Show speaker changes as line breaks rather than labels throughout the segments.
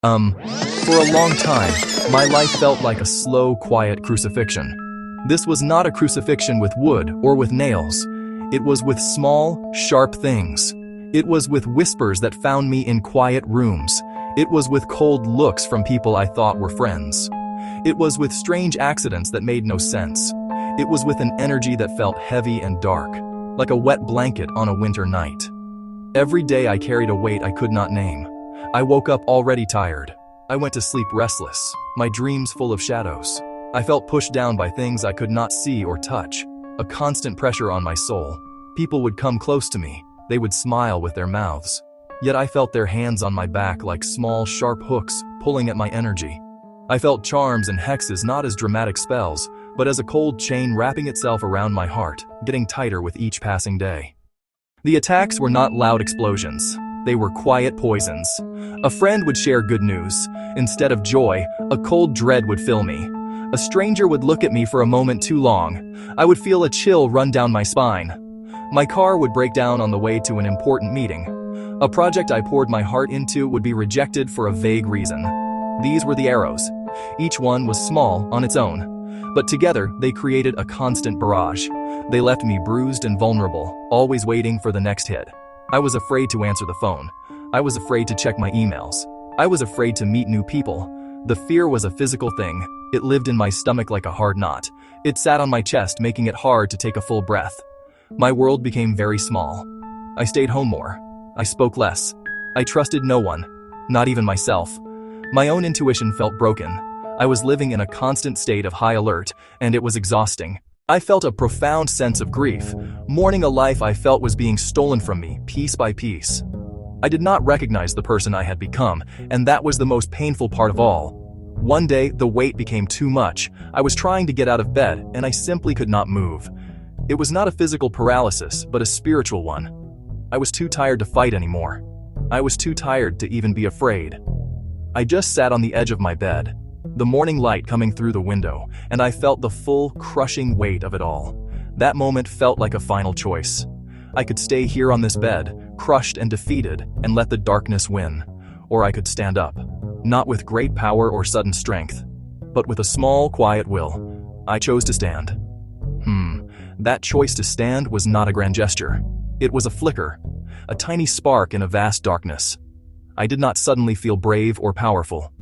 For a long time, my life felt like a slow, quiet crucifixion. This was not a crucifixion with wood or with nails. It was with small, sharp things. It was with whispers that found me in quiet rooms. It was with cold looks from people I thought were friends. It was with strange accidents that made no sense. It was with an energy that felt heavy and dark, like a wet blanket on a winter night. Every day I carried a weight I could not name. I woke up already tired. I went to sleep restless, my dreams full of shadows. I felt pushed down by things I could not see or touch, a constant pressure on my soul. People would come close to me. They would smile with their mouths. Yet I felt their hands on my back like small, sharp hooks pulling at my energy. I felt charms and hexes not as dramatic spells, but as a cold chain wrapping itself around my heart, getting tighter with each passing day. The attacks were not loud explosions. They were quiet poisons. A friend would share good news. Instead of joy, a cold dread would fill me. A stranger would look at me for a moment too long. I would feel a chill run down my spine. My car would break down on the way to an important meeting. A project I poured my heart into would be rejected for a vague reason. These were the arrows. Each one was small on its own, but together they created a constant barrage. They left me bruised and vulnerable, always waiting for the next hit. I was afraid to answer the phone. I was afraid to check my emails. I was afraid to meet new people. The fear was a physical thing. It lived in my stomach like a hard knot. It sat on my chest, making it hard to take a full breath. My world became very small. I stayed home more. I spoke less. I trusted no one, not even myself. My own intuition felt broken. I was living in a constant state of high alert, and it was exhausting. I felt a profound sense of grief, mourning a life I felt was being stolen from me, piece by piece. I did not recognize the person I had become, and that was the most painful part of all. One day, the weight became too much. I was trying to get out of bed, and I simply could not move. It was not a physical paralysis, but a spiritual one. I was too tired to fight anymore. I was too tired to even be afraid. I just sat on the edge of my bed, the morning light coming through the window, and I felt the full, crushing weight of it all. That moment felt like a final choice. I could stay here on this bed, crushed and defeated, and let the darkness win. Or I could stand up, not with great power or sudden strength, but with a small, quiet will. I chose to stand. That choice to stand was not a grand gesture. It was a flicker, a tiny spark in a vast darkness. I did not suddenly feel brave or powerful.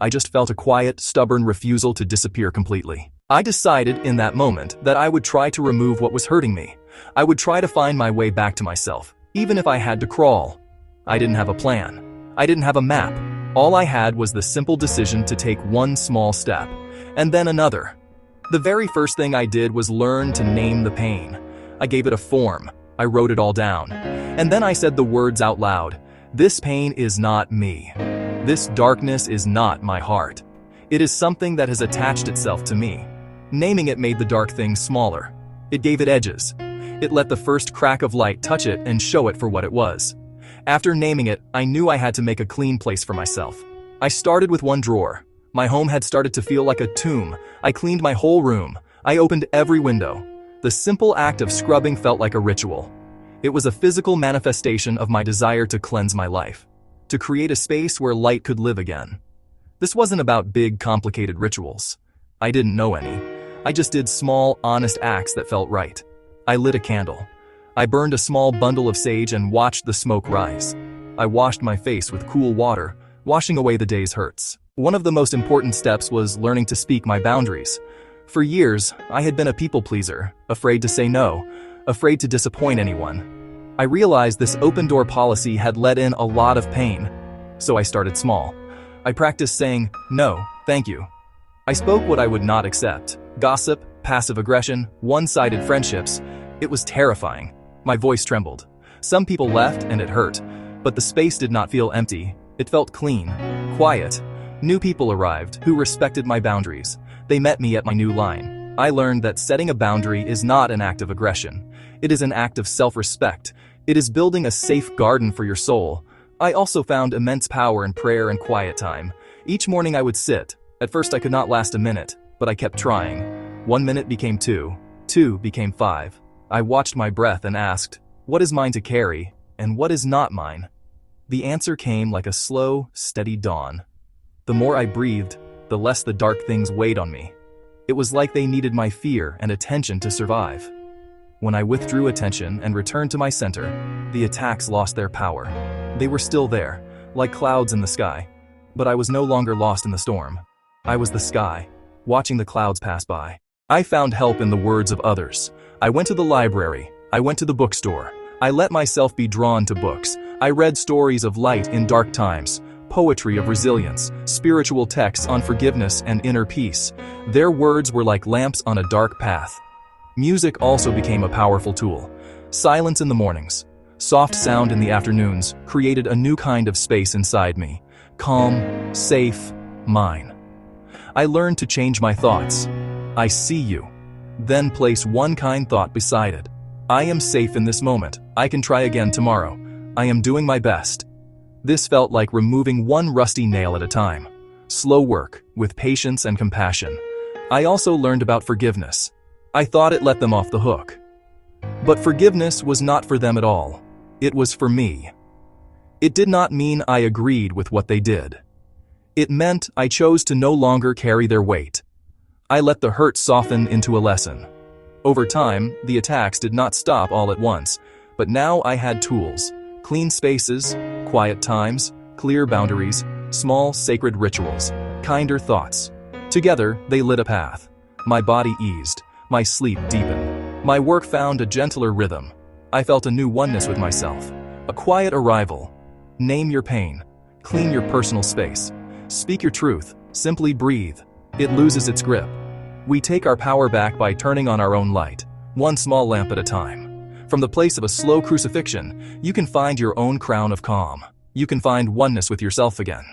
I just felt a quiet, stubborn refusal to disappear completely. I decided in that moment that I would try to remove what was hurting me. I would try to find my way back to myself, even if I had to crawl. I didn't have a plan. I didn't have a map. All I had was the simple decision to take one small step, and then another. The very first thing I did was learn to name the pain. I gave it a form. I wrote it all down. And then I said the words out loud. This pain is not me. This darkness is not my heart. It is something that has attached itself to me. Naming it made the dark thing smaller. It gave it edges. It let the first crack of light touch it and show it for what it was. After naming it, I knew I had to make a clean place for myself. I started with one drawer. My home had started to feel like a tomb. I cleaned my whole room. I opened every window. The simple act of scrubbing felt like a ritual. It was a physical manifestation of my desire to cleanse my life, to create a space where light could live again. This wasn't about big, complicated rituals. I didn't know any. I just did small, honest acts that felt right. I lit a candle. I burned a small bundle of sage and watched the smoke rise. I washed my face with cool water, washing away the day's hurts. One of the most important steps was learning to speak my boundaries. For years, I had been a people pleaser, afraid to say no, afraid to disappoint anyone. I realized this open-door policy had let in a lot of pain, so I started small. I practiced saying, no, thank you. I spoke what I would not accept. Gossip, passive aggression, one-sided friendships. It was terrifying. My voice trembled. Some people left and it hurt, but the space did not feel empty. It felt clean, quiet. New people arrived who respected my boundaries. They met me at my new line. I learned that setting a boundary is not an act of aggression. It is an act of self-respect. It is building a safe garden for your soul. I also found immense power in prayer and quiet time. Each morning I would sit. At first I could not last a minute, but I kept trying. 1 minute became 2. 2 became 5. I watched my breath and asked, what is mine to carry, and what is not mine? The answer came like a slow, steady dawn. The more I breathed, the less the dark things weighed on me. It was like they needed my fear and attention to survive. When I withdrew attention and returned to my center, the attacks lost their power. They were still there, like clouds in the sky, but I was no longer lost in the storm. I was the sky, watching the clouds pass by. I found help in the words of others. I went to the library. I went to the bookstore. I let myself be drawn to books. I read stories of light in dark times, poetry of resilience, spiritual texts on forgiveness and inner peace. Their words were like lamps on a dark path. Music also became a powerful tool. Silence in the mornings, soft sound in the afternoons created a new kind of space inside me. Calm, safe, mine. I learned to change my thoughts. I see you. Then place one kind thought beside it. I am safe in this moment. I can try again tomorrow. I am doing my best. This felt like removing one rusty nail at a time. Slow work, with patience and compassion. I also learned about forgiveness. I thought it let them off the hook. But forgiveness was not for them at all. It was for me. It did not mean I agreed with what they did. It meant I chose to no longer carry their weight. I let the hurt soften into a lesson. Over time, the attacks did not stop all at once, but now I had tools. Clean spaces, quiet times, clear boundaries, small sacred rituals, kinder thoughts. Together, they lit a path. My body eased, my sleep deepened. My work found a gentler rhythm. I felt a new oneness with myself, a quiet arrival. Name your pain, clean your personal space, speak your truth, simply breathe. It loses its grip. We take our power back by turning on our own light, one small lamp at a time. From the place of a slow crucifixion, you can find your own crown of calm. You can find oneness with yourself again.